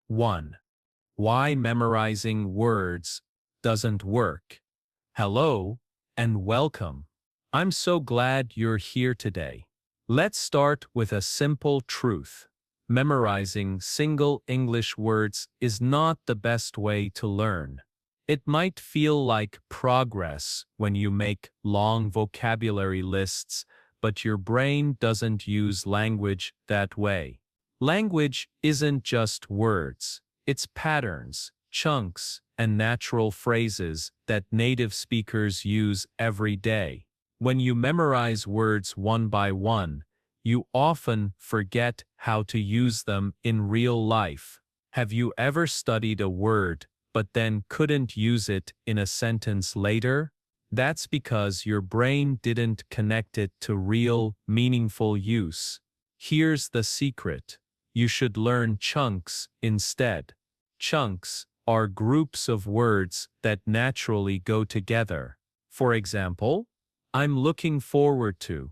1. Why memorizing words doesn't work. Hello and welcome. I'm so glad you're here today. Let's start with a simple truth. Memorizing single English words is not the best way to learn. It might feel like progress when you make long vocabulary lists, but your brain doesn't use language that way. Language isn't just words. It's patterns, chunks, and natural phrases that native speakers use every day. When you memorize words one by one, you often forget how to use them in real life. Have you ever studied a word but then couldn't use it in a sentence later? That's because your brain didn't connect it to real, meaningful use. Here's the secret. You should learn chunks instead. Chunks are groups of words that naturally go together. For example, I'm looking forward to.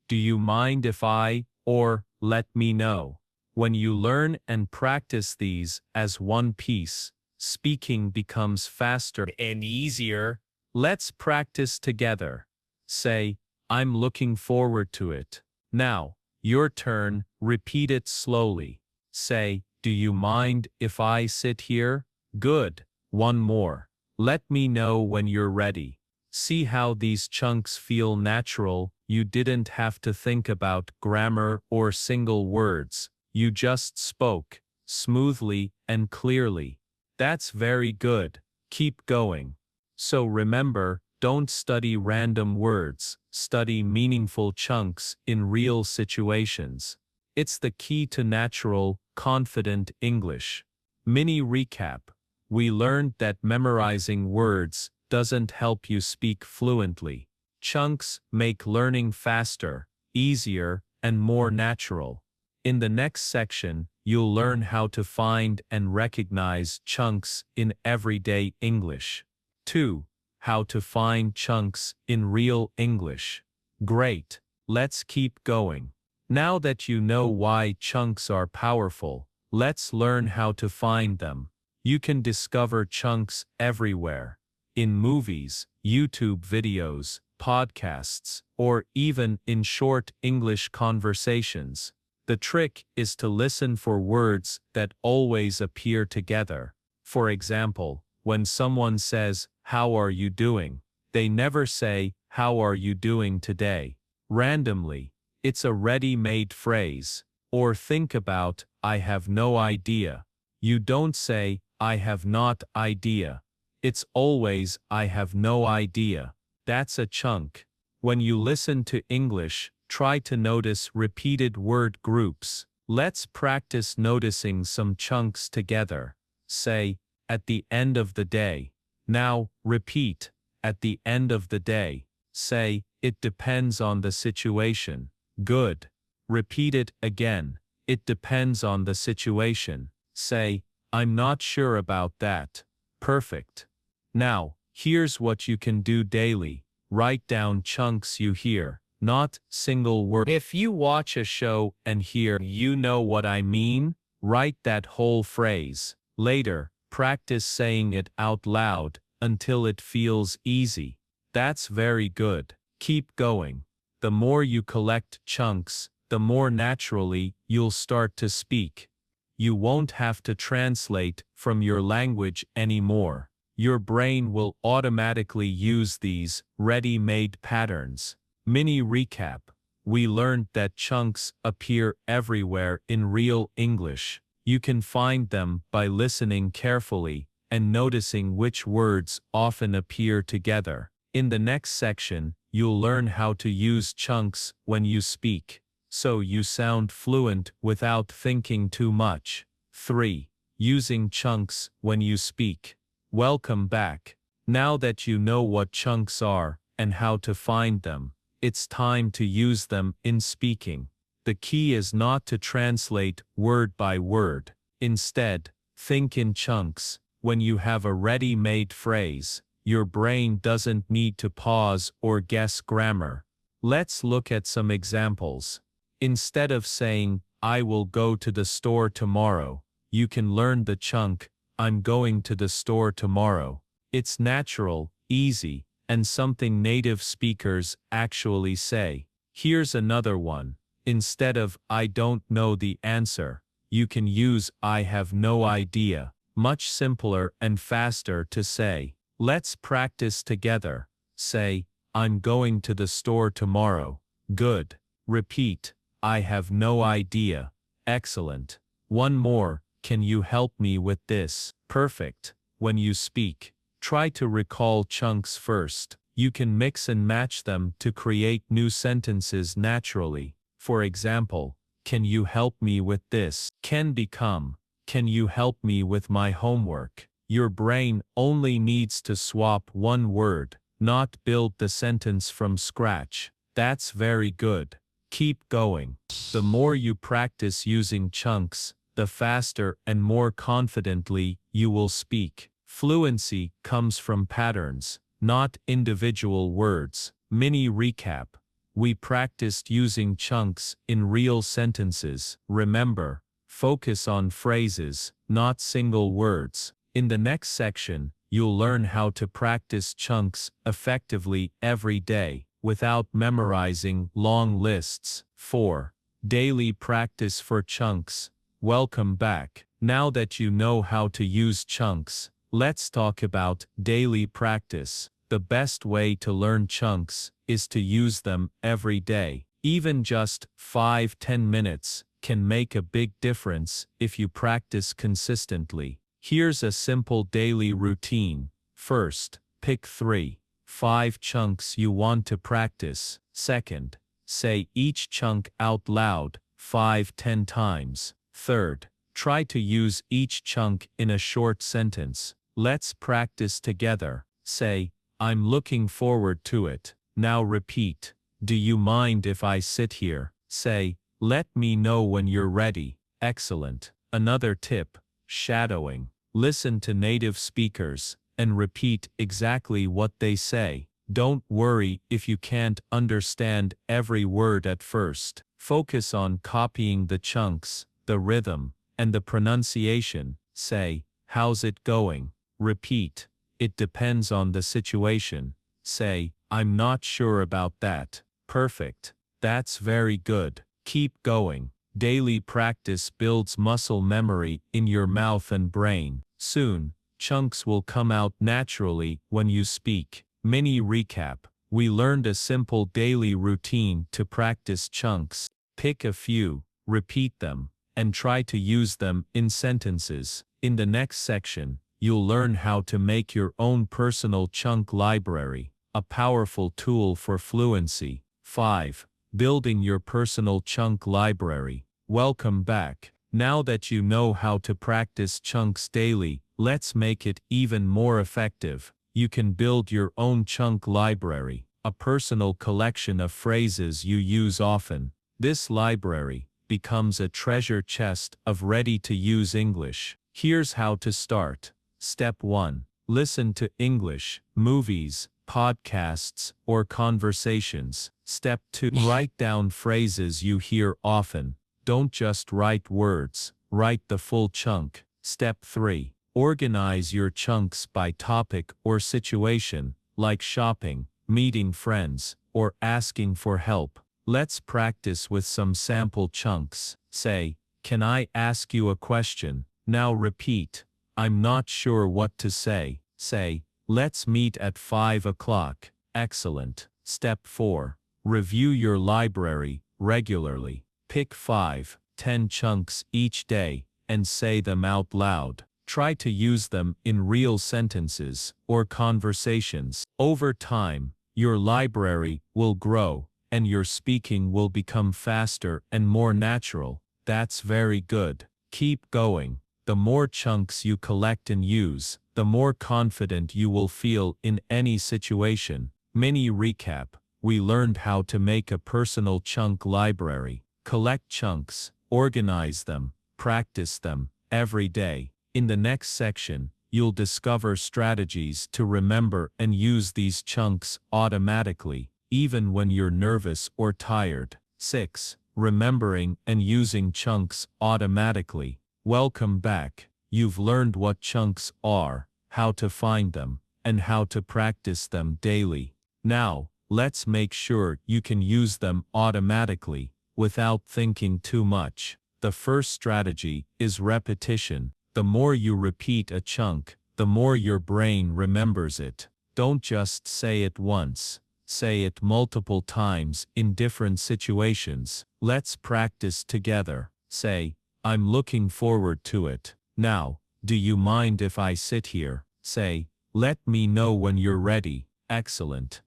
Do you mind if I, or let me know? When you learn and practice these as one piece, speaking becomes faster and easier. Let's practice together. Say, I'm looking forward to it. Now, your turn, repeat it slowly. Say, do you mind if I sit here? Good. One more. Let me know when you're ready. See how these chunks feel natural. You didn't have to think about grammar or single words. You just spoke, smoothly and clearly. That's very good. Keep going. So remember, don't study random words. Study meaningful chunks in real situations. It's the key to natural, confident English. Mini recap. We learned that memorizing words doesn't help you speak fluently. Chunks make learning faster, easier, and more natural. In the next section, you'll learn how to find and recognize chunks in everyday English. 2. How to find chunks in real English. Great. Let's keep going. Now that you know why chunks are powerful, let's learn how to find them. You can discover chunks everywhere. In movies, YouTube videos, podcasts, or even in short English conversations. The trick is to listen for words that always appear together. For example, when someone says, "How are you doing?" they never say, "How are you doing today?" randomly. It's a ready-made phrase. Or think about, "I have no idea." You don't say, "I have not idea." It's always, "I have no idea." That's a chunk. When you listen to English, try to notice repeated word groups. Let's practice noticing some chunks together. Say, at the end of the day. Now, repeat, at the end of the day. Say, it depends on the situation. Good. Repeat it again. It depends on the situation. Say, I'm not sure about that. Perfect. Now, here's what you can do daily. Write down chunks you hear, not single words. If you watch a show and hear "you know what I mean," write that whole phrase. Later, practice saying it out loud until it feels easy. That's very good. Keep going. The more you collect chunks, the more naturally you'll start to speak. You won't have to translate from your language anymore. Your brain will automatically use these ready-made patterns. Mini recap. We learned that chunks appear everywhere in real English. You can find them by listening carefully and noticing which words often appear together. In the next section, you'll learn how to use chunks when you speak, so you sound fluent without thinking too much. 3. Using chunks when you speak. Welcome back. Now that you know what chunks are and how to find them, it's time to use them in speaking. The key is not to translate word by word. Instead, think in chunks. When you have a ready-made phrase, your brain doesn't need to pause or guess grammar. Let's look at some examples. Instead of saying, "I will go to the store tomorrow," you can learn the chunk, I'm going to the store tomorrow. It's natural, easy, and something native speakers actually say. Here's another one. Instead of I don't know the answer, you can use I have no idea. Much simpler and faster to say. Let's practice together. Say, I'm going to the store tomorrow. Good. Repeat, I have no idea. Excellent. One more, can you help me with this? Perfect. When you speak, try to recall chunks first. You can mix and match them to create new sentences naturally. For example, can you help me with this? Can become, can you help me with my homework? Your brain only needs to swap one word, not build the sentence from scratch. That's very good. Keep going. The more you practice using chunks, the faster and more confidently you will speak. Fluency comes from patterns, not individual words. Mini recap. We practiced using chunks in real sentences. Remember, focus on phrases, not single words. In the next section, you'll learn how to practice chunks effectively every day, without memorizing long lists. 4. Daily practice for chunks. Welcome back. Now that you know how to use chunks, let's talk about daily practice. The best way to learn chunks is to use them every day. Even just 5-10 minutes can make a big difference if you practice consistently. Here's a simple daily routine. First, pick 3-5 chunks you want to practice. Second, say each chunk out loud 5-10 times. Third, try to use each chunk in a short sentence. Let's practice together. Say, I'm looking forward to it. Now repeat, do you mind if I sit here? Say, let me know when you're ready. Excellent. Another tip, shadowing. Listen to native speakers and repeat exactly what they say. Don't worry if you can't understand every word at first. Focus on copying the chunks, the rhythm, and the pronunciation. Say, how's it going? Repeat, it depends on the situation. Say, I'm not sure about that. Perfect. That's very good. Keep going. Daily practice builds muscle memory in your mouth and brain. Soon, chunks will come out naturally when you speak. Mini recap. We learned a simple daily routine to practice chunks. Pick a few, repeat them, and try to use them in sentences. In the next section, you'll learn how to make your own personal chunk library, a powerful tool for fluency. 5. Building your personal chunk library. Welcome back. Now that you know how to practice chunks daily, let's make it even more effective. You can build your own chunk library, a personal collection of phrases you use often. This library becomes a treasure chest of ready-to-use English. Here's how to start. Step 1. Listen to English, movies, podcasts, or conversations. Step 2. Write down phrases you hear often. Don't just write words, write the full chunk. Step 3. Organize your chunks by topic or situation, like shopping, meeting friends, or asking for help. Let's practice with some sample chunks. Say, can I ask you a question? Now repeat, I'm not sure what to say. Say, let's meet at 5 o'clock. Excellent. Step 4. Review your library regularly. Pick 5-10 chunks each day and say them out loud. Try to use them in real sentences or conversations. Over time, your library will grow and your speaking will become faster and more natural. That's very good. Keep going. The more chunks you collect and use, the more confident you will feel in any situation. Mini recap. We learned how to make a personal chunk library. Collect chunks, organize them, practice them every day. In the next section, you'll discover strategies to remember and use these chunks automatically, even when you're nervous or tired. 6. Remembering and using chunks automatically. Welcome back. You've learned what chunks are, how to find them, and how to practice them daily. Now, let's make sure you can use them automatically, without thinking too much. The first strategy is repetition. The more you repeat a chunk, the more your brain remembers it. Don't just say it once. Say it multiple times in different situations. Let's practice together. Say, I'm looking forward to it. Now, do you mind if I sit here? Say, let me know when you're ready. Excellent.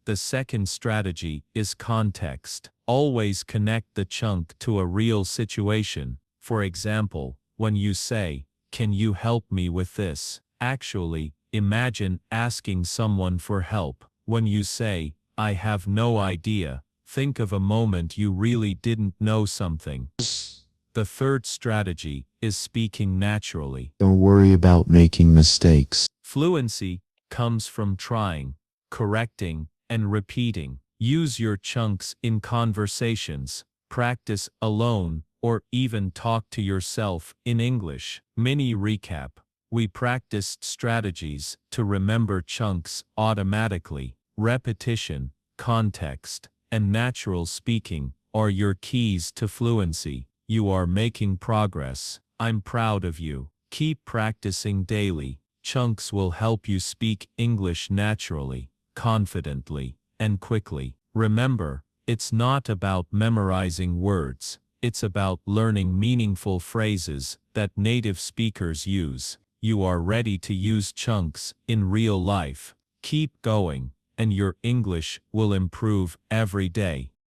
The second strategy is context. Always connect the chunk to a real situation. For example, when you say, can you help me with this? Actually, imagine asking someone for help. When you say, I have no idea, think of a moment you really didn't know something. The third strategy is speaking naturally. Don't worry about making mistakes. Fluency comes from trying, correcting, and repeating. Use your chunks in conversations, practice alone, or even talk to yourself in English. Mini recap. We practiced strategies to remember chunks automatically. Repetition, context, and natural speaking are your keys to fluency. You are making progress. I'm proud of you. Keep practicing daily. Chunks will help you speak English naturally, confidently, and quickly. Remember, it's not about memorizing words. It's about learning meaningful phrases that native speakers use. You are ready to use chunks in real life. Keep going, and your English will improve every day.